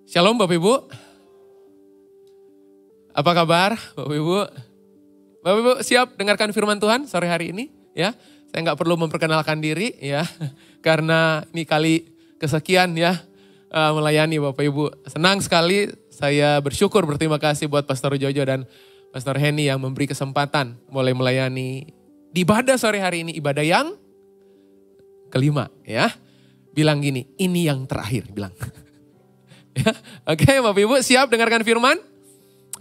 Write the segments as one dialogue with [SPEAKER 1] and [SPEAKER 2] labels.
[SPEAKER 1] Shalom Bapak Ibu. Apa kabar Bapak Ibu? Bapak Ibu siap dengarkan firman Tuhan sore hari ini? Ya, saya nggak perlu memperkenalkan diri ya, karena ini kali kesekian ya melayani Bapak Ibu. Senang sekali, saya bersyukur berterima kasih buat Pastor Jojo dan Pastor Henny yang memberi kesempatan mulai melayani di ibadah sore hari ini, ibadah yang kelima ya. Bilang gini, ini yang terakhir bilang. Ya, oke Bapak Ibu siap dengarkan firman?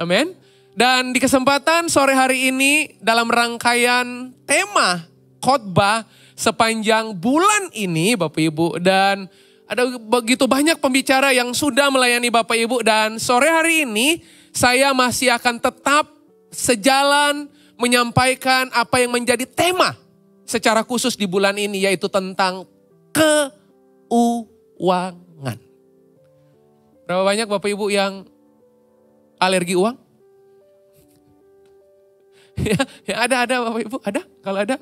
[SPEAKER 1] Amin. Dan di kesempatan sore hari ini dalam rangkaian tema khotbah sepanjang bulan ini Bapak Ibu. Dan ada begitu banyak pembicara yang sudah melayani Bapak Ibu. Dan sore hari ini saya masih akan tetap sejalan menyampaikan apa yang menjadi tema secara khusus di bulan ini. Yaitu tentang keuangan. Berapa banyak Bapak Ibu yang alergi uang? Ya ada Bapak Ibu, ada? Kalau ada,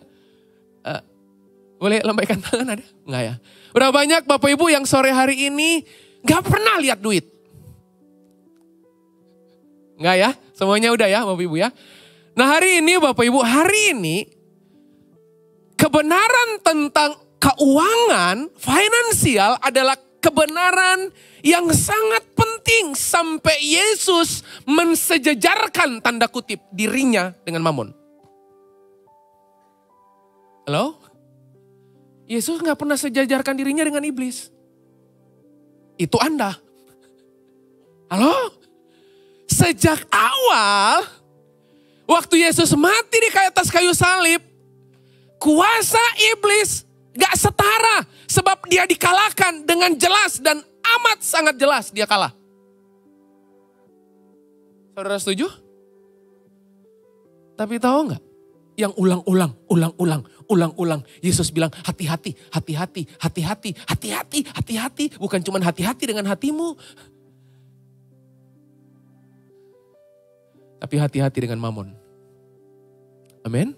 [SPEAKER 1] boleh lambaikan tangan ada? Enggak ya? Berapa banyak Bapak Ibu yang sore hari ini gak pernah lihat duit? Enggak ya? Semuanya udah ya Bapak Ibu ya? Nah hari ini Bapak Ibu, hari ini kebenaran tentang keuangan, finansial adalah kebenaran yang sangat penting sampai Yesus mensejajarkan tanda kutip dirinya dengan Mamon. Halo? Yesus gak pernah sejajarkan dirinya dengan iblis. Itu Anda. Halo? Sejak awal, waktu Yesus mati di atas kayu salib, kuasa iblis gak setara. Sebab dia dikalahkan dengan jelas dan amat sangat jelas dia kalah. Saudara setuju? Tapi tahu nggak? Yang ulang-ulang. Yesus bilang hati-hati, hati-hati, hati-hati, hati-hati, hati-hati. Bukan cuma hati-hati dengan hatimu. Tapi hati-hati dengan Mamon. Amin.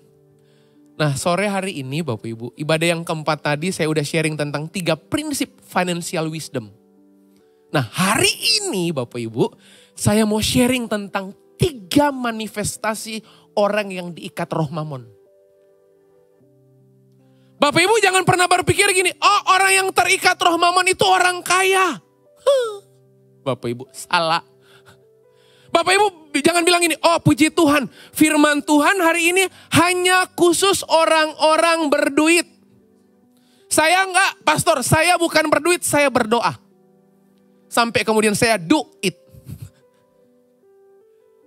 [SPEAKER 1] Nah sore hari ini Bapak Ibu, ibadah yang keempat tadi saya udah sharing tentang 3 prinsip financial wisdom. Nah hari ini Bapak Ibu, saya mau sharing tentang 3 manifestasi orang yang diikat roh Mamon. Bapak Ibu jangan pernah berpikir gini, oh orang yang terikat roh Mamon itu orang kaya. Bapak Ibu salah. Bapak Ibu jangan bilang ini, oh puji Tuhan, firman Tuhan hari ini hanya khusus orang-orang berduit. Saya enggak, pastor, saya bukan berduit, saya berdoa. Sampai kemudian saya do it.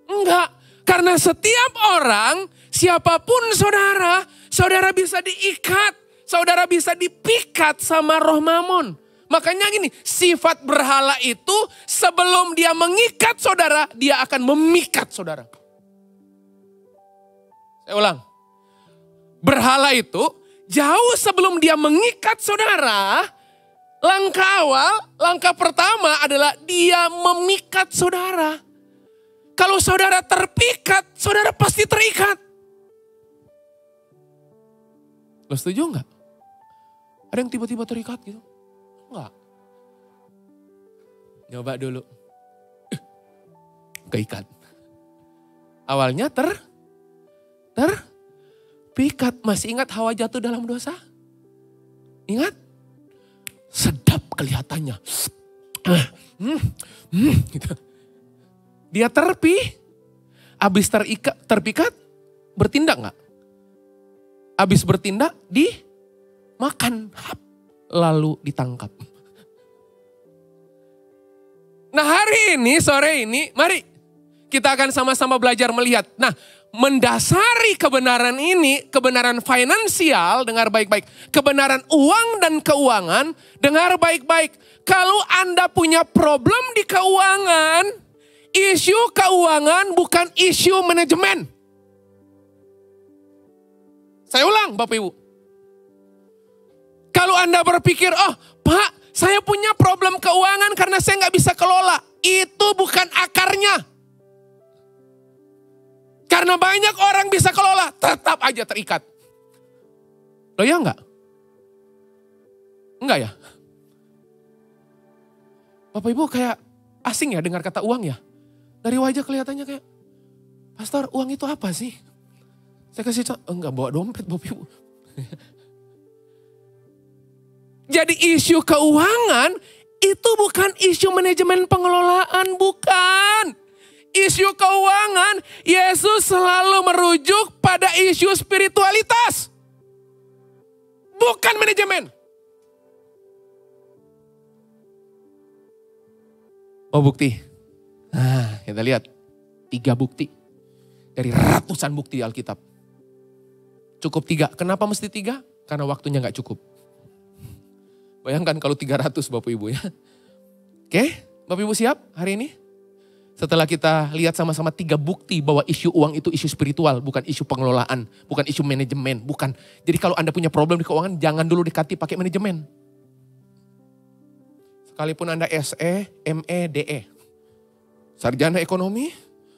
[SPEAKER 1] Enggak, karena setiap orang, siapapun saudara, saudara bisa diikat, saudara bisa dipikat sama roh Mamon. Makanya gini, sifat berhala itu sebelum dia mengikat saudara, dia akan memikat saudara. Saya ulang. Berhala itu jauh sebelum dia mengikat saudara, langkah awal, langkah pertama adalah dia memikat saudara. Kalau saudara terpikat, saudara pasti terikat. Lo setuju enggak? Ada yang tiba-tiba terikat gitu? Enggak. Coba dulu. Keikat. Awalnya terpikat. Masih ingat Hawa jatuh dalam dosa? Ingat? Sedap kelihatannya. Gitu. Dia habis terpikat, bertindak enggak? Habis bertindak, dimakan. Lalu ditangkap. Nah hari ini, sore ini, mari kita akan sama-sama belajar melihat. Nah mendasari kebenaran ini, kebenaran finansial, dengar baik-baik. Kebenaran uang dan keuangan, dengar baik-baik. Kalau Anda punya problem di keuangan, isu keuangan bukan isu manajemen. Saya ulang Bapak Ibu. Kalau Anda berpikir, oh Pak, saya punya problem keuangan karena saya nggak bisa kelola. Itu bukan akarnya. Karena banyak orang bisa kelola, tetap aja terikat. Loh ya enggak? Enggak ya? Bapak Ibu kayak asing ya dengar kata uang ya. Dari wajah kelihatannya kayak, pastor uang itu apa sih? Saya kasih contoh, enggak bawa dompet Bapak Ibu. Jadi isu keuangan itu bukan isu manajemen pengelolaan, bukan. Isu keuangan, Yesus selalu merujuk pada isu spiritualitas. Bukan manajemen. Oh bukti. Nah kita lihat 3 bukti. Dari ratusan bukti di Alkitab. Cukup 3. Kenapa mesti 3? Karena waktunya gak cukup. Bayangkan kalau 300 Bapak Ibu ya. Oke, Bapak Ibu siap hari ini? Setelah kita lihat sama-sama 3 bukti bahwa isu uang itu isu spiritual, bukan isu pengelolaan, bukan isu manajemen, bukan. Jadi kalau Anda punya problem di keuangan, jangan dulu dekati pakai manajemen. Sekalipun Anda SE, ME, DE. Sarjana ekonomi,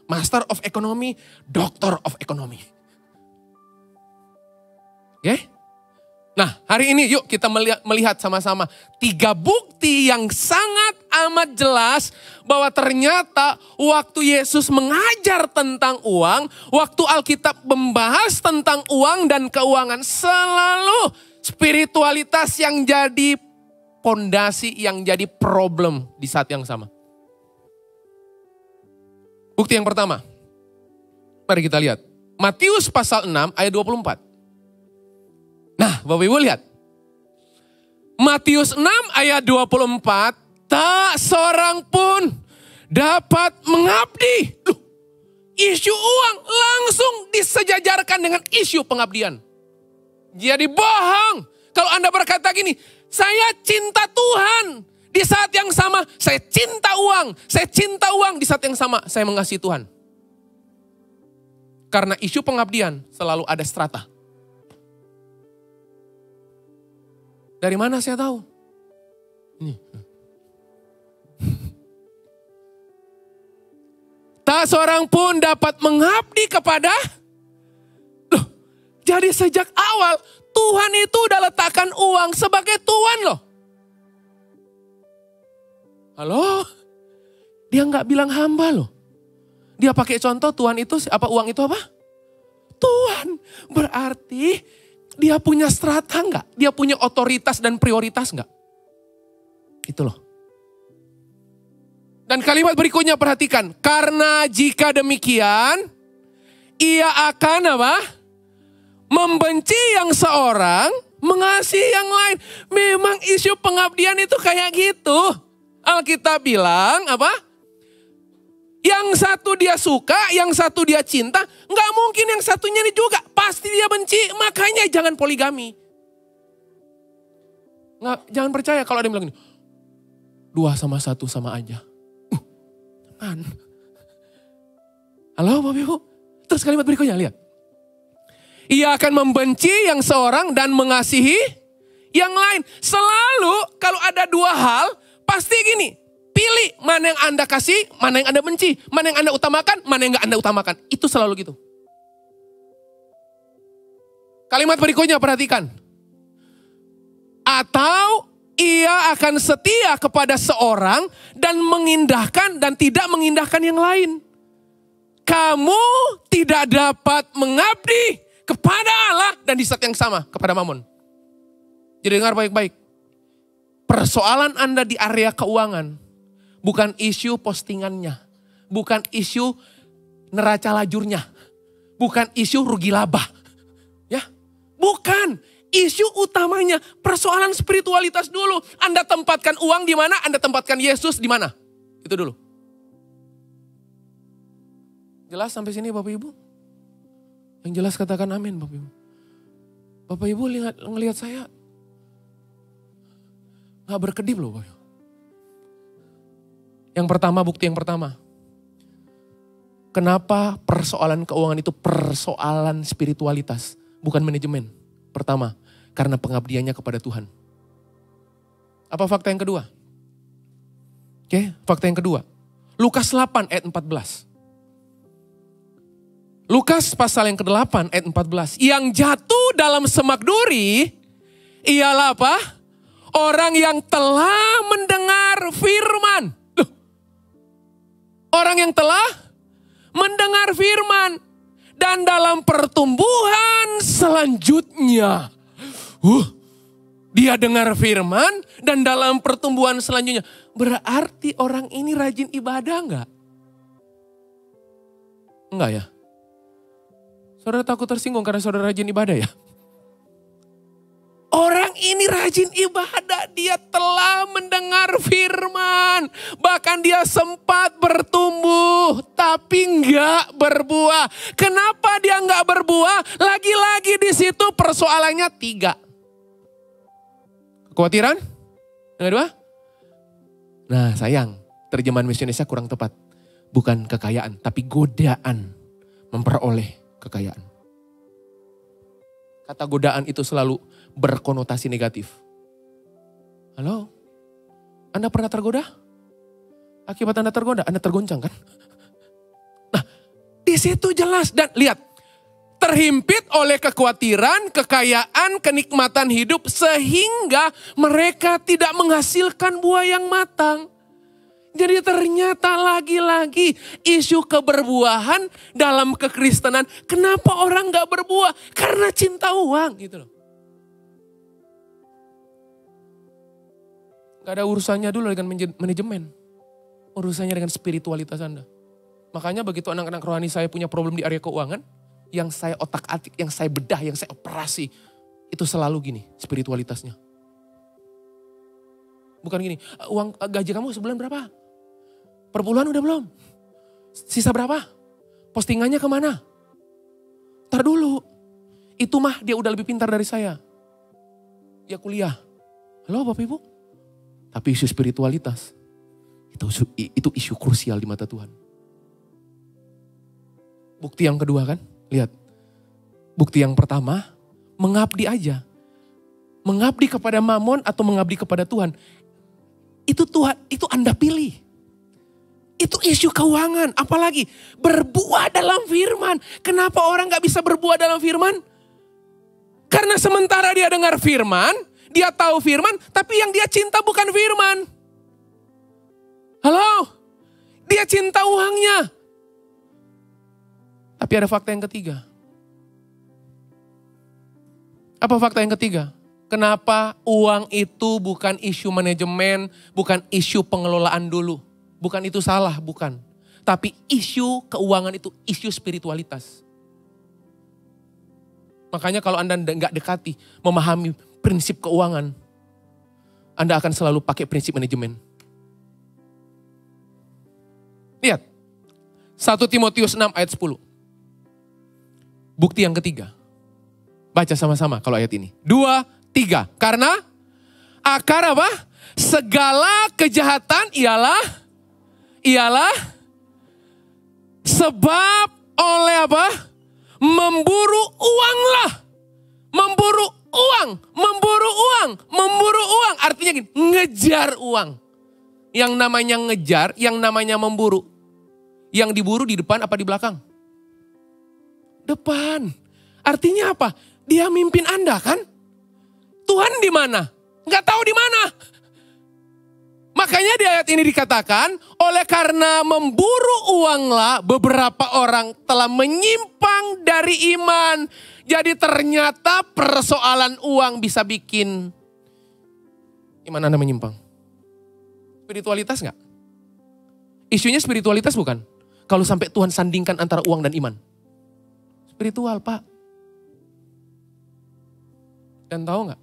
[SPEAKER 1] Master of Economy, Doctor of Economy. Oke? Nah hari ini yuk kita melihat sama-sama 3 bukti yang sangat amat jelas bahwa ternyata waktu Yesus mengajar tentang uang, waktu Alkitab membahas tentang uang dan keuangan, selalu spiritualitas yang jadi pondasi, yang jadi problem di saat yang sama. Bukti yang pertama, mari kita lihat. Matius pasal 6 ayat 24. Nah, Bapak Ibu lihat. Matius 6 ayat 24, tak seorang pun dapat mengabdi. Isu uang langsung disejajarkan dengan isu pengabdian. Jadi bohong kalau Anda berkata gini, saya cinta Tuhan. Di saat yang sama, saya cinta uang. Saya cinta uang, di saat yang sama, saya mengasihi Tuhan. Karena isu pengabdian selalu ada strata. Dari mana saya tahu? Ini. Tak seorang pun dapat mengabdi kepada. Loh, jadi sejak awal Tuhan itu udah letakkan uang sebagai tuan loh. Halo? Dia nggak bilang hamba loh. Dia pakai contoh Tuhan itu apa, uang itu apa? Tuhan. Berarti dia punya strata enggak? Dia punya otoritas dan prioritas enggak? Itu loh. Dan kalimat berikutnya perhatikan. Karena jika demikian, ia akan apa? Membenci yang seorang, mengasihi yang lain. Memang isu pengabdian itu kayak gitu. Alkitab bilang apa? Yang satu dia suka, yang satu dia cinta. Nggak mungkin yang satunya ini juga. Pasti dia benci, makanya jangan poligami. Nggak, jangan percaya kalau ada yang bilang gini. 2 sama 1 sama aja. Jangan. Halo Bapak Ibu? Terus kalimat berikutnya lihat. Ia akan membenci yang seorang dan mengasihi yang lain. Selalu kalau ada 2 hal, pasti gini. Pilih mana yang Anda kasih, mana yang Anda benci. Mana yang Anda utamakan, mana yang gak Anda utamakan. Itu selalu gitu. Kalimat berikutnya perhatikan. Atau ia akan setia kepada seorang dan mengindahkan dan tidak mengindahkan yang lain. Kamu tidak dapat mengabdi kepada Allah dan di saat yang sama kepada Mammon. Jadi dengar baik-baik. Persoalan Anda di area keuangan bukan isu postingannya, bukan isu neraca lajurnya, bukan isu rugi laba. Ya, bukan. Isu utamanya persoalan spiritualitas dulu. Anda tempatkan uang di mana? Anda tempatkan Yesus di mana? Itu dulu. Jelas sampai sini Bapak Ibu? Yang jelas katakan amin Bapak Ibu. Bapak Ibu ngelihat saya gak berkedip loh Bapak Ibu. Yang pertama, bukti yang pertama. Kenapa persoalan keuangan itu persoalan spiritualitas, bukan manajemen? Pertama, karena pengabdiannya kepada Tuhan. Apa fakta yang kedua? Oke, fakta yang kedua. Lukas 8 ayat 14. Lukas pasal yang ke-8 ayat 14. Yang jatuh dalam semak duri ialah apa? Orang yang telah mendengar firman. orang yang telah mendengar firman. Dan dalam pertumbuhan selanjutnya. Dia dengar firman dan dalam pertumbuhan selanjutnya. Berarti orang ini rajin ibadah enggak? Enggak ya? Saudara takut tersinggung karena saudara rajin ibadah ya? Orang ini rajin ibadah, dia telah mendengar firman. Bahkan dia sempat bertumbuh, tapi enggak berbuah. Kenapa dia enggak berbuah? Lagi-lagi di situ persoalannya 3. Kekhawatiran? Yang kedua? Nah sayang, terjemahan bahasa Indonesia kurang tepat. Bukan kekayaan, tapi godaan memperoleh kekayaan. Kata godaan itu selalu berkonotasi negatif. Halo? Anda pernah tergoda? Akibat Anda tergoda, Anda tergoncang kan? Nah, di situ jelas dan lihat. Terhimpit oleh kekhawatiran, kekayaan, kenikmatan hidup sehingga mereka tidak menghasilkan buah yang matang. Jadi ternyata lagi-lagi isu keberbuahan dalam kekristenan. Kenapa orang gak berbuah? Karena cinta uang gitu loh. Gak ada urusannya dulu dengan manajemen. Urusannya dengan spiritualitas Anda. Makanya begitu anak-anak rohani saya punya problem di area keuangan. Yang saya otak-atik, yang saya bedah, yang saya operasi. Itu selalu gini spiritualitasnya. Bukan gini, uang gaji kamu sebulan berapa? Per bulan udah belum? Sisa berapa? Postingannya kemana? Ntar dulu. Itu mah dia udah lebih pintar dari saya. Dia kuliah. Halo Bapak Ibu? Tapi isu spiritualitas. Itu isu krusial di mata Tuhan. Bukti yang kedua kan? Lihat. Bukti yang pertama, mengabdi aja. Mengabdi kepada Mamon atau mengabdi kepada Tuhan. Itu Tuhan, itu Anda pilih. Itu isu keuangan, apalagi berbuah dalam firman. Kenapa orang gak bisa berbuah dalam firman? Karena sementara dia dengar firman, dia tahu firman, tapi yang dia cinta bukan firman. Halo? Dia cinta uangnya. Tapi ada fakta yang ketiga. Apa fakta yang ketiga? Kenapa uang itu bukan isu manajemen, bukan isu pengelolaan dulu. Bukan itu salah, bukan. Tapi isu keuangan itu isu spiritualitas. Makanya kalau Anda nggak dekati, memahami prinsip keuangan, Anda akan selalu pakai prinsip manajemen. Lihat, 1 Timotius 6 ayat 10. Bukti yang ketiga. Baca sama-sama kalau ayat ini. 2, 3. Karena akar apa? Segala kejahatan ialah sebab oleh apa? Memburu uanglah. Memburu uang. Artinya gini, ngejar uang. Yang namanya ngejar, yang namanya memburu. Yang diburu di depan apa di belakang? Depan. Artinya apa? Dia mimpin Anda kan? Tuhan di mana? Nggak tahu di mana. Makanya di ayat ini dikatakan, oleh karena memburu uanglah beberapa orang telah menyimpang dari iman. Jadi ternyata persoalan uang bisa bikin iman Anda menyimpang. Spiritualitas nggak? Isunya spiritualitas bukan? Kalau sampai Tuhan sandingkan antara uang dan iman. Spiritual Pak. Dan tahu nggak?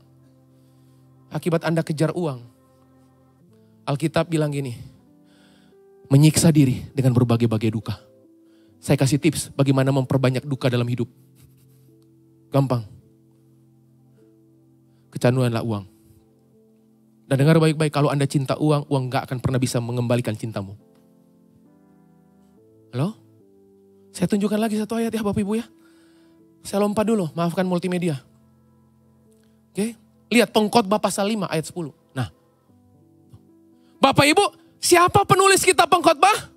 [SPEAKER 1] Akibat Anda kejar uang. Alkitab bilang gini, menyiksa diri dengan berbagai-bagai duka. Saya kasih tips bagaimana memperbanyak duka dalam hidup. Gampang. Kecanduanlah uang. Dan dengar baik-baik, kalau Anda cinta uang, uang gak akan pernah bisa mengembalikan cintamu. Halo? Saya tunjukkan lagi satu ayat ya Bapak Ibu ya. Saya lompat dulu, maafkan multimedia. Oke, lihat Pengkhotbah pasal 5 ayat 10. Nah, Bapak Ibu, siapa penulis kitab Pengkhotbah?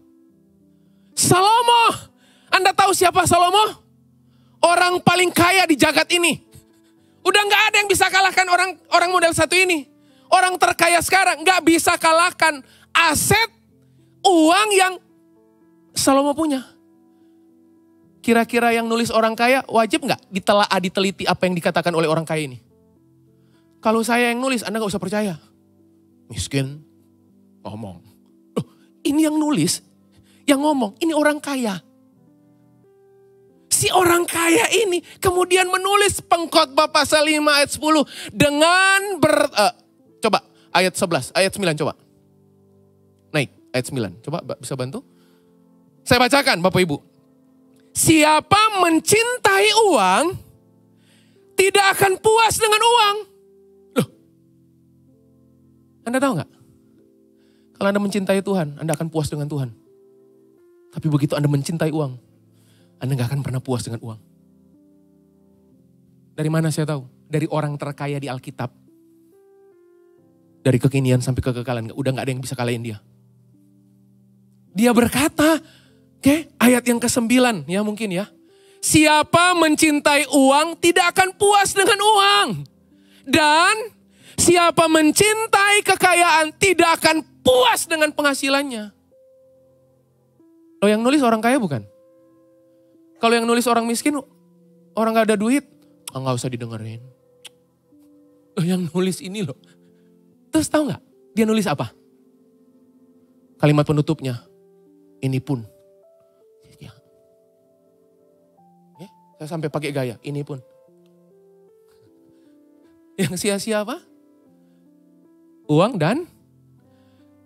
[SPEAKER 1] Salomo. Anda tahu siapa Salomo? Orang paling kaya di jagat ini. Udah gak ada yang bisa kalahkan orang model satu ini. Orang terkaya sekarang gak bisa kalahkan aset, uang yang Salomo punya. Kira-kira yang nulis orang kaya wajib nggak ditelaah, diteliti apa yang dikatakan oleh orang kaya ini? Kalau saya yang nulis, Anda nggak usah percaya. Miskin, ngomong. Loh, ini yang nulis, yang ngomong, ini orang kaya. Si orang kaya ini kemudian menulis Pengkhotbah pasal 5 ayat 10 dengan coba ayat 11, ayat 9 coba. Naik ayat 9, coba bisa bantu? Saya bacakan Bapak Ibu. Siapa mencintai uang tidak akan puas dengan uang. Loh, Anda tahu gak? Kalau Anda mencintai Tuhan, Anda akan puas dengan Tuhan. Tapi begitu Anda mencintai uang, Anda gak akan pernah puas dengan uang. Dari mana saya tahu? Dari orang terkaya di Alkitab. Dari kekinian sampai kekekalan, udah gak ada yang bisa kalahin dia. Dia berkata, ayat yang ke-9 ya mungkin ya. Siapa mencintai uang tidak akan puas dengan uang. Dan siapa mencintai kekayaan tidak akan puas dengan penghasilannya. Lo yang nulis orang kaya bukan? Kalau yang nulis orang miskin, orang gak ada duit, gak usah didengerin. Loh yang nulis ini loh. Terus tahu gak dia nulis apa? Kalimat penutupnya, ini pun. Ya. Saya sampai pakai gaya, ini pun. Yang sia-sia apa? Uang dan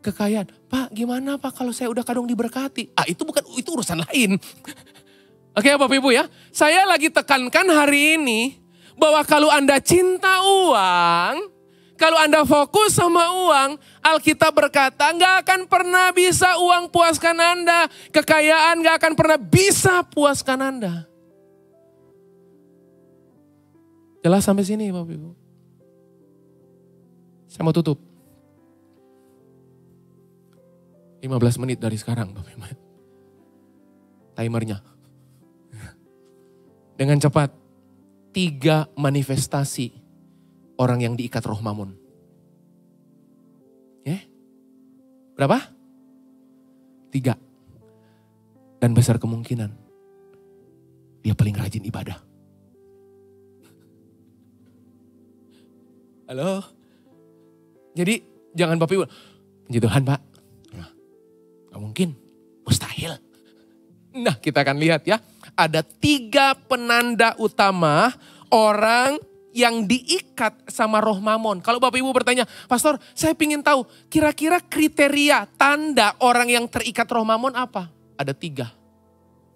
[SPEAKER 1] kekayaan. Pak gimana Pak kalau saya udah kadung diberkati? Itu urusan lain. Oke Bapak Ibu ya, saya lagi tekankan hari ini bahwa kalau Anda cinta uang, kalau Anda fokus sama uang, Alkitab berkata gak akan pernah bisa uang puaskan Anda. Kekayaan gak akan pernah bisa puaskan Anda. Jelas sampai sini Bapak Ibu? Saya mau tutup. 15 menit dari sekarang Bapak Ibu. Timernya. Dengan cepat, 3 manifestasi orang yang diikat roh Mammon. Berapa? 3. Dan besar kemungkinan dia paling rajin ibadah. Halo? Jadi jangan Bapak Ibu, puji Tuhan Pak. Gak mungkin, mustahil. Nah kita akan lihat ya. Ada 3 penanda utama orang yang diikat sama roh Mammon. Kalau Bapak Ibu bertanya, Pastor saya ingin tahu kira-kira kriteria tanda orang yang terikat roh Mammon apa? Ada 3.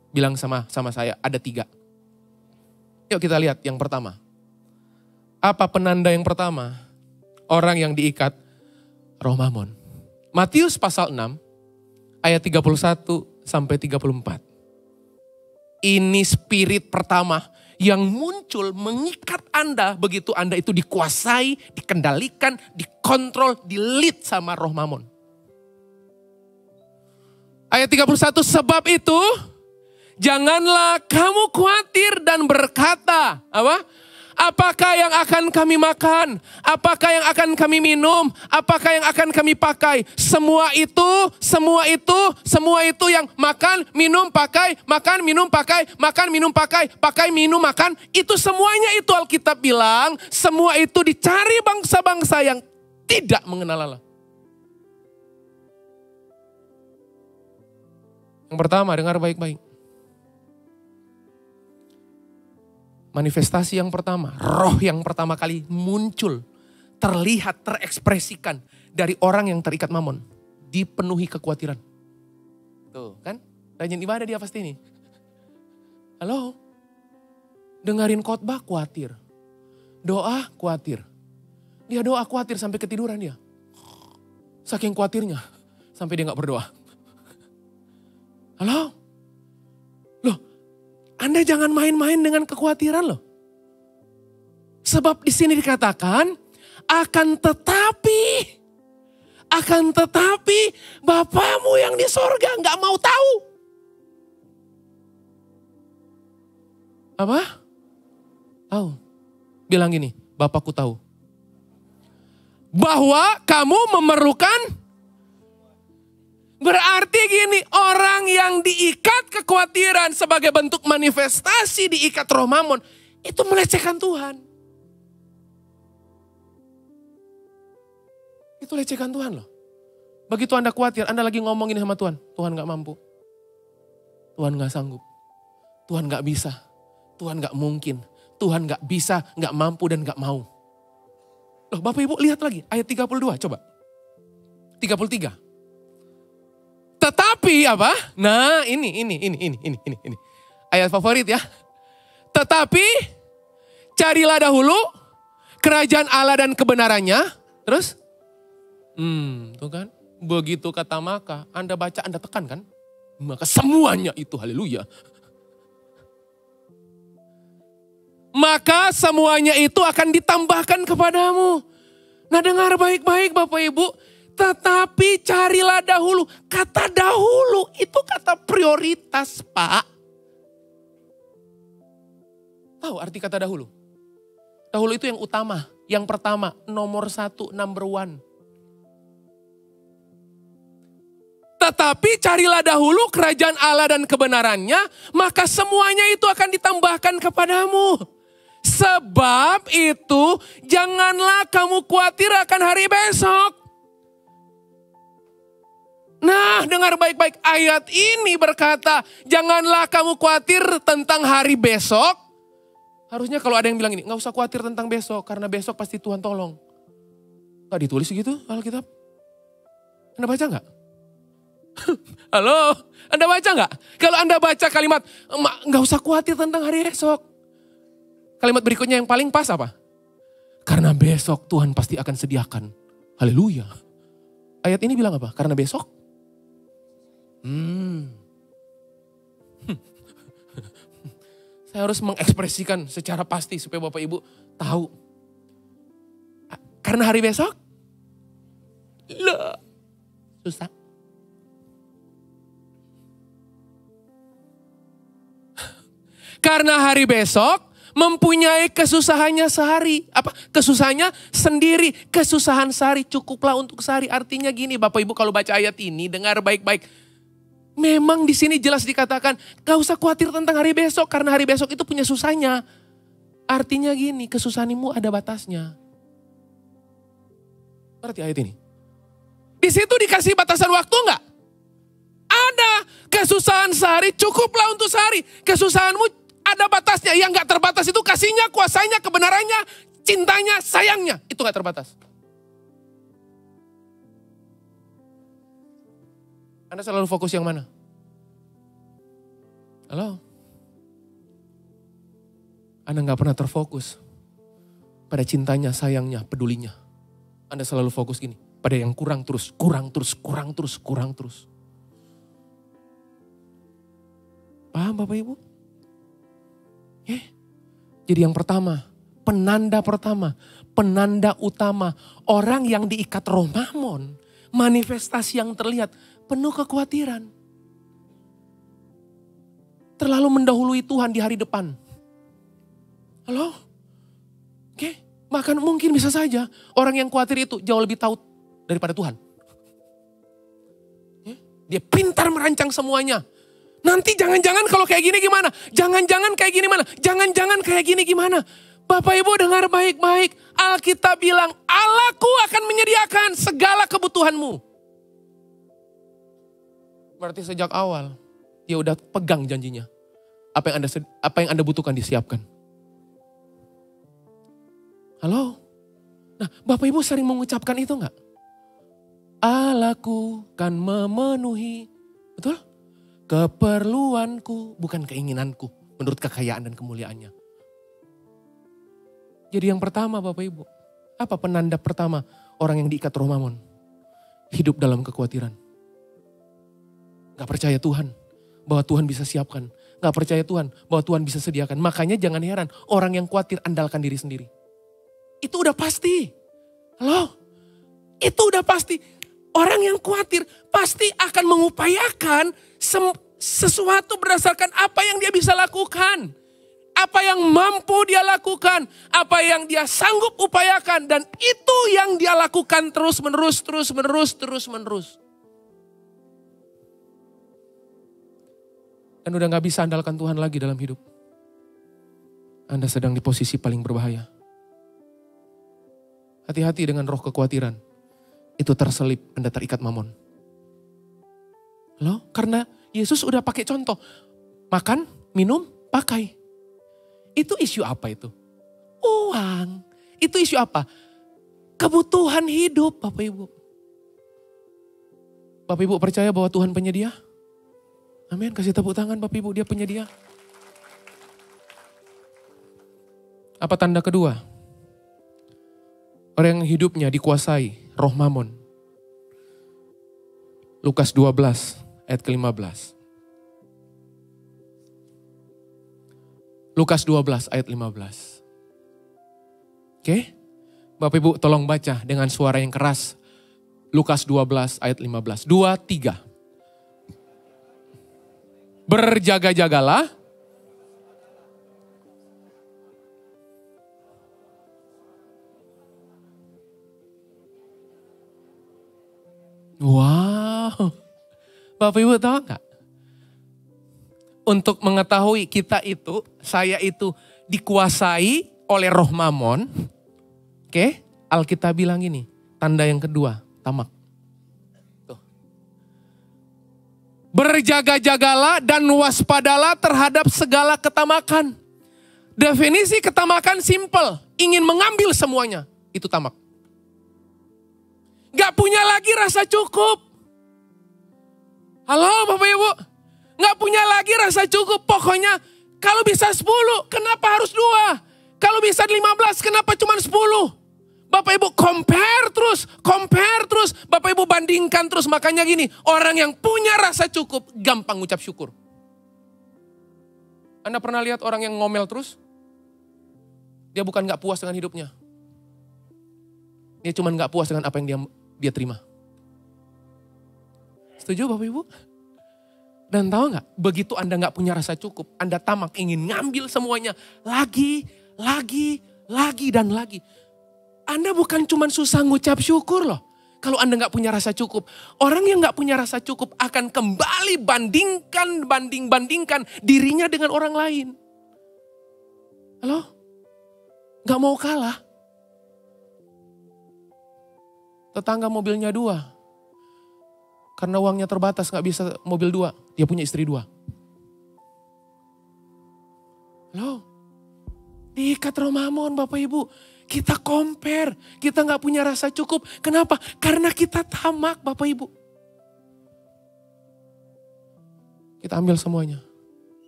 [SPEAKER 1] Bilang sama saya, ada 3. Yuk kita lihat yang pertama. Apa penanda yang pertama? Orang yang diikat roh Mammon. Matius pasal 6 ayat 31 sampai 34. Ini spirit pertama yang muncul mengikat Anda begitu Anda itu dikuasai, dikendalikan, dikontrol, di-lead sama roh Mammon. Ayat 31, sebab itu janganlah kamu khawatir dan berkata, apa? Apakah yang akan kami makan? Apakah yang akan kami minum? Apakah yang akan kami pakai? Semua itu yang makan, minum, pakai, makan, minum, pakai, makan, minum, pakai, minum, makan. Itu semuanya itu Alkitab bilang, semua itu dicari bangsa-bangsa yang tidak mengenal Allah. Yang pertama, dengar baik-baik. Manifestasi yang pertama, roh yang pertama kali muncul, terlihat, terekspresikan dari orang yang terikat Mammon. Dipenuhi kekhawatiran. Tuh kan, rajin ibadah dia pasti ini. Halo? Dengerin khotbah khawatir. Doa khawatir. Dia doa khawatir sampai ketiduran dia. Saking khawatirnya, sampai dia gak berdoa. Halo? Anda jangan main-main dengan kekhawatiran loh. Sebab di sini dikatakan, akan tetapi Bapamu yang di sorga nggak mau tahu. Apa? Tahu. Bilang gini, Bapakku tahu. Bahwa kamu memerlukan. Berarti gini, orang yang diikat kekhawatiran sebagai bentuk manifestasi diikat roh mamon, itu melecehkan Tuhan. Itu lecehkan Tuhan loh. Begitu Anda khawatir, Anda lagi ngomongin sama Tuhan. Tuhan gak mampu. Tuhan gak sanggup. Tuhan gak bisa. Tuhan gak mungkin. Tuhan gak bisa, gak mampu dan gak mau. Loh Bapak Ibu lihat lagi ayat 32 coba. 33. Tetapi apa? Nah ini. Ayat favorit ya. Tetapi carilah dahulu kerajaan Allah dan kebenarannya. Terus? Tuh kan. Begitu kata maka, Anda baca, Anda tekan kan? Maka semuanya itu, haleluya. Maka semuanya itu akan ditambahkan kepadamu. Nah dengar baik-baik Bapak Ibu. Tetapi carilah dahulu. Kata dahulu itu kata prioritas Pak. Tahu arti kata dahulu? Dahulu itu yang utama, yang pertama, nomor satu, number one. Tetapi carilah dahulu kerajaan Allah dan kebenarannya, maka semuanya itu akan ditambahkan kepadamu. Sebab itu janganlah kamu khawatir akan hari besok. Nah dengar baik-baik, ayat ini berkata janganlah kamu khawatir tentang hari besok. Harusnya kalau ada yang bilang ini, gak usah khawatir tentang besok karena besok pasti Tuhan tolong. Gak ditulis gitu Alkitab? Anda baca gak? Halo, Anda baca gak? Kalau Anda baca kalimat gak usah khawatir tentang hari esok. Kalimat berikutnya yang paling pas apa? Karena besok Tuhan pasti akan sediakan. Haleluya. Ayat ini bilang apa? Karena besok? Saya harus mengekspresikan secara pasti supaya Bapak Ibu tahu. Karena hari besok? Lah, susah. Karena hari besok mempunyai kesusahannya sehari. Apa? Kesusahannya sendiri. Kesusahan sehari cukuplah untuk sehari. Artinya gini Bapak Ibu kalau baca ayat ini dengar baik-baik. Memang di sini jelas dikatakan gak usah khawatir tentang hari besok. Karena hari besok itu punya susahnya. Artinya gini, kesusahanmu ada batasnya. Berarti ayat ini. Di situ dikasih batasan waktu enggak? Ada. Kesusahan sehari cukuplah untuk sehari. Kesusahanmu ada batasnya. Yang gak terbatas itu kasihnya, kuasanya, kebenarannya, cintanya, sayangnya. Itu gak terbatas. Anda selalu fokus yang mana? Halo? Anda gak pernah terfokus pada cintanya, sayangnya, pedulinya. Anda selalu fokus gini, pada yang kurang terus. Paham Bapak Ibu? Jadi yang pertama, penanda utama, orang yang diikat roh mamon, manifestasi yang terlihat, penuh kekhawatiran. Terlalu mendahului Tuhan di hari depan. Halo? Bahkan mungkin bisa saja orang yang khawatir itu jauh lebih tahu daripada Tuhan. Dia pintar merancang semuanya. Nanti jangan-jangan kalau kayak gini gimana? Jangan-jangan kayak gini mana? Jangan-jangan kayak gini gimana? Bapak Ibu dengar baik-baik. Alkitab bilang, Allahku akan menyediakan segala kebutuhanmu. Berarti sejak awal dia udah pegang janjinya. Apa yang Anda butuhkan disiapkan. Halo? Nah Bapak Ibu sering mengucapkan itu enggak? Allahku kan memenuhi, betul? Keperluanku, bukan keinginanku. Menurut kekayaan dan kemuliaannya. Jadi yang pertama Bapak Ibu. Apa penanda pertama orang yang diikat roh mamon? Hidup dalam kekhawatiran. Gak percaya Tuhan bahwa Tuhan bisa siapkan. Gak percaya Tuhan bahwa Tuhan bisa sediakan. Makanya jangan heran orang yang khawatir andalkan diri sendiri. Itu udah pasti. Halo? Itu udah pasti. Orang yang khawatir pasti akan mengupayakan sesuatu berdasarkan apa yang dia bisa lakukan. Apa yang mampu dia lakukan. Apa yang dia sanggup upayakan. Dan itu yang dia lakukan terus menerus. dan udah gak bisa andalkan Tuhan lagi dalam hidup, Anda sedang di posisi paling berbahaya. Hati-hati dengan roh kekhawatiran. Itu terselip, Anda terikat mamon. Loh, karena Yesus udah pakai contoh. Makan, minum, pakai. Itu isu apa itu? Uang. Itu isu apa? Kebutuhan hidup, Bapak Ibu. Bapak Ibu percaya bahwa Tuhan penyedia? Amin, kasih tepuk tangan Bapak Ibu, Dia penyedia. Apa tanda kedua? Orang yang hidupnya dikuasai roh mamon. Lukas 12 ayat ke-15. Lukas 12 ayat 15. Oke? Bapak Ibu tolong baca dengan suara yang keras. Lukas 12 ayat 15. 2, 3. Berjaga-jagalah. Wow. Bapak Ibu tahu nggak? Untuk mengetahui kita itu, saya itu dikuasai oleh roh mamon. Oke, Alkitab bilang gini, tanda yang kedua, tamak. Tuh. Berjaga-jagalah dan waspadalah terhadap segala ketamakan. Definisi ketamakan simple, ingin mengambil semuanya, itu tamak. Gak punya lagi rasa cukup. Halo Bapak Ibu, gak punya lagi rasa cukup. Pokoknya kalau bisa 10, kenapa harus 2? Kalau bisa 15, kenapa cuma 10? Bapak Ibu compare terus. Bapak Ibu bandingkan terus. Makanya gini, orang yang punya rasa cukup gampang ngucap syukur. Anda pernah lihat orang yang ngomel terus? Dia bukan gak puas dengan hidupnya. Dia cuma gak puas dengan apa yang dia terima. Setuju Bapak Ibu? Dan tahu gak, begitu Anda gak punya rasa cukup, Anda tamak ingin ngambil semuanya. Lagi, dan lagi. Anda bukan cuma susah ngucap syukur loh. Kalau Anda gak punya rasa cukup. Orang yang gak punya rasa cukup akan kembali bandingkan dirinya dengan orang lain. Halo? Gak mau kalah. Tetangga mobilnya 2. Karena uangnya terbatas gak bisa mobil 2. Dia punya istri 2. Loh, diikat roh mamon Bapak Ibu. Kita compare, kita gak punya rasa cukup. Kenapa? Karena kita tamak Bapak Ibu. Kita ambil semuanya.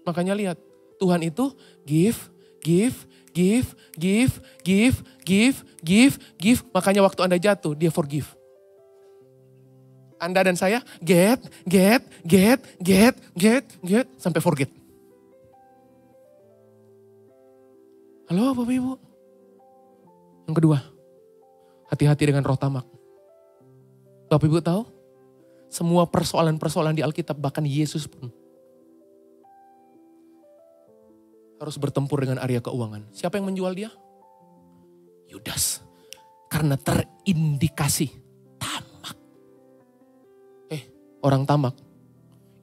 [SPEAKER 1] Makanya lihat, Tuhan itu give. Makanya waktu Anda jatuh, dia forgive. Anda dan saya get, sampai forget. Halo Bapak Ibu. Yang kedua, hati-hati dengan roh tamak. Bapak Ibu tahu, semua persoalan-persoalan di Alkitab, bahkan Yesus pun harus bertempur dengan area keuangan. Siapa yang menjual dia? Yudas. Karena terindikasi tamak. Orang tamak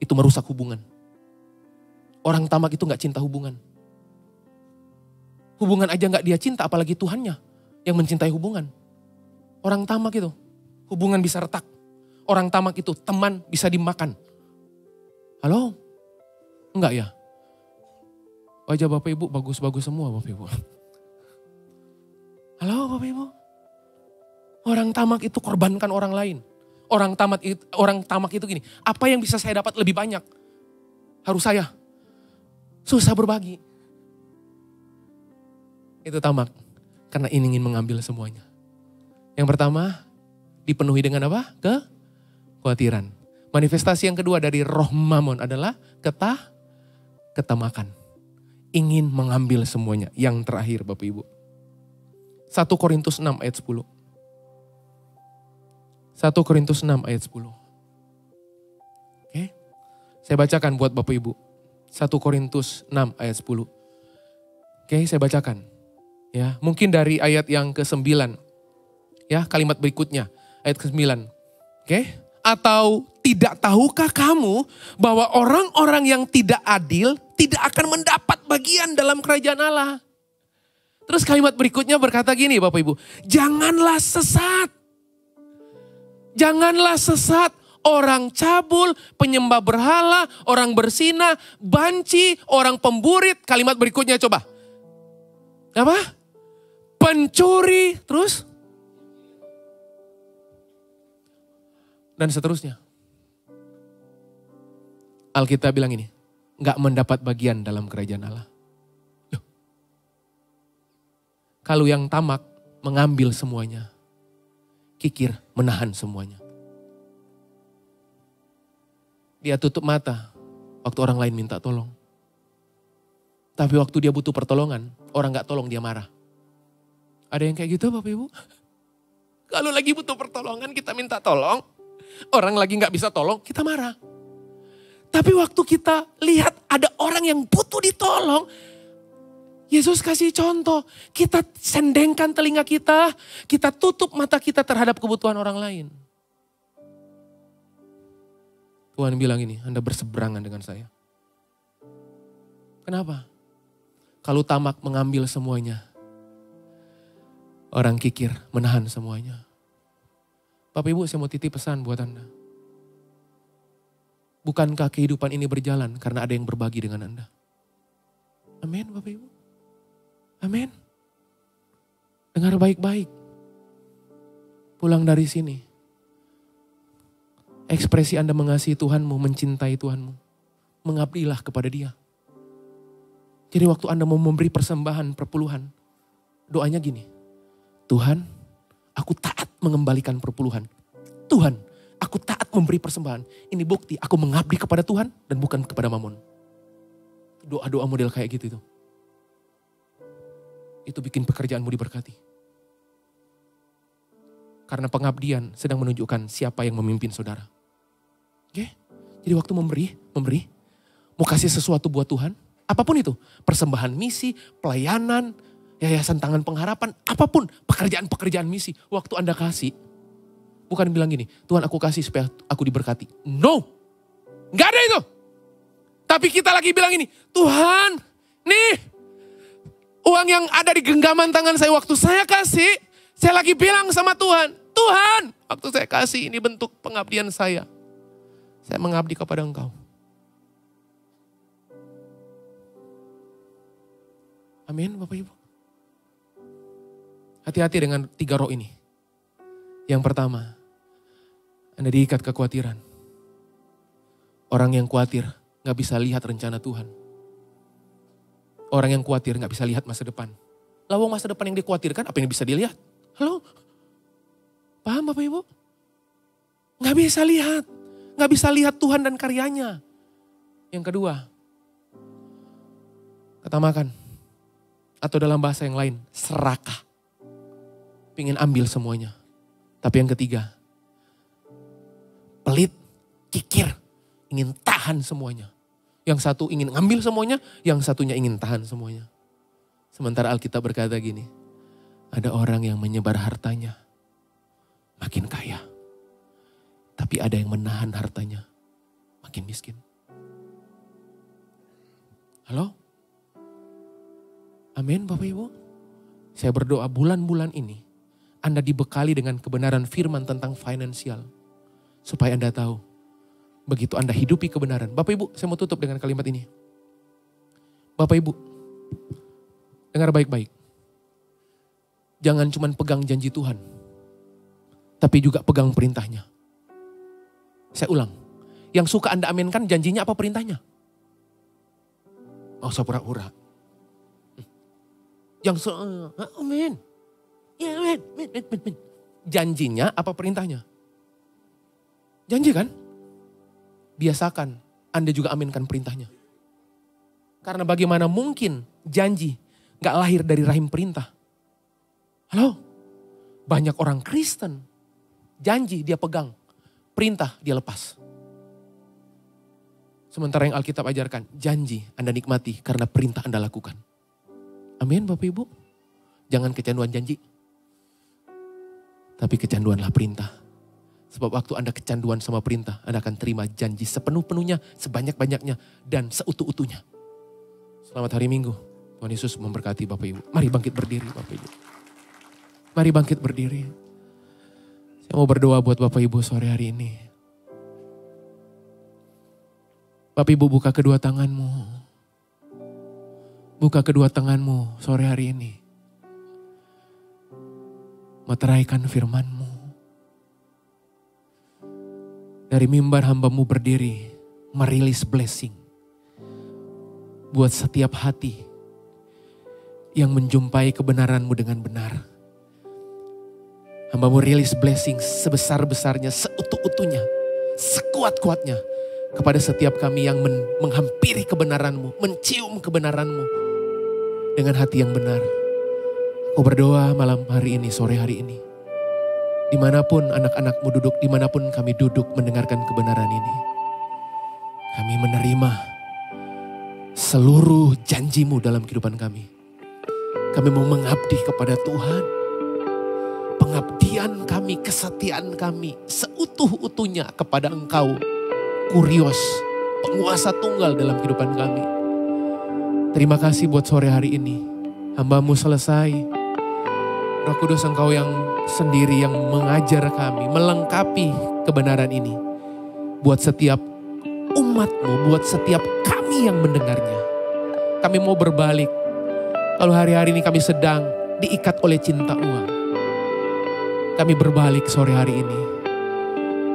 [SPEAKER 1] itu merusak hubungan. Orang tamak itu gak cinta hubungan. Hubungan aja gak dia cinta, apalagi Tuhannya yang mencintai hubungan. Orang tamak itu, hubungan bisa retak. Orang tamak itu, teman bisa dimakan. Halo? Enggak ya? Wajah Bapak Ibu bagus-bagus semua Bapak Ibu. Halo Bapak Ibu. Orang tamak itu korbankan orang lain. Orang tamak itu gini, apa yang bisa saya dapat lebih banyak? Harus saya. Susah berbagi. Itu tamak. Karena ingin mengambil semuanya. Yang pertama, dipenuhi dengan apa? Kekhawatiran. Manifestasi yang kedua dari roh mamon adalah ketamakan. Ingin mengambil semuanya. Yang terakhir Bapak Ibu. 1 Korintus 6 ayat 10. 1 Korintus 6 ayat 10. Oke. Saya bacakan buat Bapak Ibu. 1 Korintus 6 ayat 10. Oke, saya bacakan. Ya, mungkin dari ayat yang ke-9. Ya, kalimat berikutnya. Ayat ke-9. Oke, Atau tidak tahukah kamu bahwa orang-orang yang tidak adil tidak akan mendapat bagian dalam kerajaan Allah? Terus kalimat berikutnya berkata gini Bapak Ibu, janganlah sesat. Janganlah sesat. Orang cabul, penyembah berhala, orang berzina, banci, orang pemburit. Kalimat berikutnya coba. Apa? Pencuri, terus? Dan seterusnya. Alkitab bilang ini, gak mendapat bagian dalam kerajaan Allah. Loh. Kalau yang tamak mengambil semuanya, kikir menahan semuanya. Dia tutup mata waktu orang lain minta tolong. Tapi waktu dia butuh pertolongan, orang gak tolong dia marah. Ada yang kayak gitu Bapak Ibu? Kalau lagi butuh pertolongan kita minta tolong, orang lagi gak bisa tolong, kita marah. Tapi waktu kita lihat ada orang yang butuh ditolong, Yesus kasih contoh, kita sendengkan telinga kita tutup mata kita terhadap kebutuhan orang lain. Tuhan bilang ini, Anda berseberangan dengan saya. Kenapa? Kalau tamak mengambil semuanya, orang kikir menahan semuanya. Bapak Ibu, saya mau titip pesan buat Anda. Bukankah kehidupan ini berjalan karena ada yang berbagi dengan Anda? Amin Bapak Ibu. Amin. Dengar baik-baik. Pulang dari sini. Ekspresi Anda mengasihi Tuhanmu, mencintai Tuhanmu. Mengabdilah kepada Dia. Jadi waktu Anda mau memberi persembahan perpuluhan, doanya gini. Tuhan, aku taat mengembalikan perpuluhan. Tuhan, aku taat memberi persembahan. Ini bukti aku mengabdi kepada Tuhan dan bukan kepada Mamon. Doa-doa model kayak gitu itu. Itu bikin pekerjaanmu diberkati. Karena pengabdian sedang menunjukkan siapa yang memimpin saudara. Oke? Jadi waktu memberi, mau kasih sesuatu buat Tuhan, apapun itu, persembahan misi, pelayanan, yayasan tangan pengharapan, apapun pekerjaan-pekerjaan misi, waktu Anda kasih, bukan bilang gini, Tuhan aku kasih supaya aku diberkati. No, gak ada itu. Tapi kita lagi bilang ini, Tuhan, nih uang yang ada di genggaman tangan saya waktu saya kasih, saya lagi bilang sama Tuhan, Tuhan, waktu saya kasih ini bentuk pengabdian saya. Saya mengabdi kepada Engkau. Amin Bapak Ibu. Hati-hati dengan 3 roh ini. Yang pertama, Anda diikat kekhawatiran. Orang yang khawatir gak bisa lihat rencana Tuhan. Orang yang khawatir gak bisa lihat masa depan. Lawang masa depan yang dikhawatirkan apa yang bisa dilihat? Halo? Paham Bapak Ibu? Gak bisa lihat. Gak bisa lihat Tuhan dan karyanya. Yang kedua, ketamakan. Atau dalam bahasa yang lain, serakah. Pengen ambil semuanya. Tapi yang ketiga, pelit, kikir, ingin tahan semuanya. Yang satu ingin ngambil semuanya, yang satunya ingin tahan semuanya. Sementara Alkitab berkata gini, ada orang yang menyebar hartanya, makin kaya. Tapi ada yang menahan hartanya, makin miskin. Halo? Amin Bapak Ibu. Saya berdoa bulan-bulan ini, Anda dibekali dengan kebenaran firman tentang finansial. Supaya Anda tahu, begitu Anda hidupi kebenaran. Bapak Ibu, saya mau tutup dengan kalimat ini. Bapak Ibu, dengar baik-baik. Jangan cuma pegang janji Tuhan, tapi juga pegang perintahnya. Saya ulang, yang suka Anda aminkan janjinya apa perintahnya? Oh, pura-pura. Yang amin. Ya, amin. Janjinya apa perintahnya? Janji kan? Biasakan Anda juga aminkan perintahnya. Karena bagaimana mungkin janji gak lahir dari rahim perintah? Halo? Banyak orang Kristen, janji dia pegang, perintah dia lepas. Sementara yang Alkitab ajarkan, janji Anda nikmati karena perintah Anda lakukan. Amin Bapak Ibu. Jangan kecanduan janji. Tapi kecanduanlah perintah. Sebab waktu Anda kecanduan sama perintah, Anda akan terima janji sepenuh-penuhnya, sebanyak-banyaknya, dan seutuh-utuhnya. Selamat hari Minggu. Tuhan Yesus memberkati Bapak Ibu. Mari bangkit berdiri Bapak Ibu. Mari bangkit berdiri. Saya mau berdoa buat Bapak Ibu sore hari ini. Bapak Ibu buka kedua tanganmu. Buka kedua tanganmu sore hari ini. Meteraikan firman-Mu. Dari mimbar hamba-Mu berdiri, merilis blessing. Buat setiap hati yang menjumpai kebenaran-Mu dengan benar. Hamba-Mu rilis blessing sebesar-besarnya, seutuh-utuhnya, sekuat-kuatnya. Kepada setiap kami yang menghampiri kebenaran-Mu, mencium kebenaran-Mu. Dengan hati yang benar. Aku berdoa malam hari ini, sore hari ini. Dimanapun anak-anak-Mu duduk, dimanapun kami duduk mendengarkan kebenaran ini. Kami menerima seluruh janji-Mu dalam kehidupan kami. Kami mau mengabdi kepada Tuhan. Pengabdian kami, kesetiaan kami, seutuh-utuhnya kepada Engkau. Kurios, penguasa tunggal dalam kehidupan kami. Terima kasih buat sore hari ini. Hamba-Mu selesai. Roh Kudus, Engkau yang sendiri yang mengajar kami, melengkapi kebenaran ini. Buat setiap umat-Mu, buat setiap kami yang mendengarnya. Kami mau berbalik. Kalau hari-hari ini kami sedang diikat oleh cinta uang. Kami berbalik sore hari ini.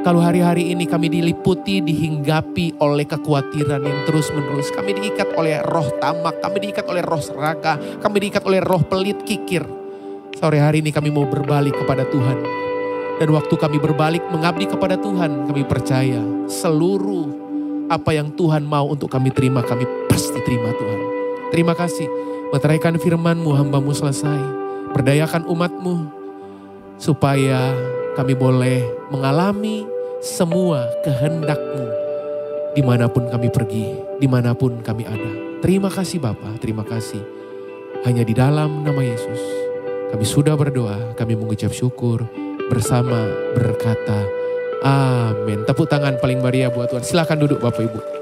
[SPEAKER 1] Kalau hari-hari ini kami diliputi, dihinggapi oleh kekhawatiran yang terus-menerus. Kami diikat oleh roh tamak, kami diikat oleh roh serakah, kami diikat oleh roh pelit, kikir. Sore hari ini kami mau berbalik kepada Tuhan. Dan waktu kami berbalik mengabdi kepada Tuhan, kami percaya seluruh apa yang Tuhan mau untuk kami terima, kami pasti terima Tuhan. Terima kasih. Meteraikan firman-Mu, hamba-Mu selesai. Berdayakan umat-Mu. Supaya kami boleh mengalami semua kehendak-Mu. Dimanapun kami pergi, dimanapun kami ada. Terima kasih Bapa, terima kasih. Hanya di dalam nama Yesus. Kami sudah berdoa, kami mengucap syukur bersama berkata, amin. Tepuk tangan paling meriah buat Tuhan. Silakan duduk Bapak Ibu.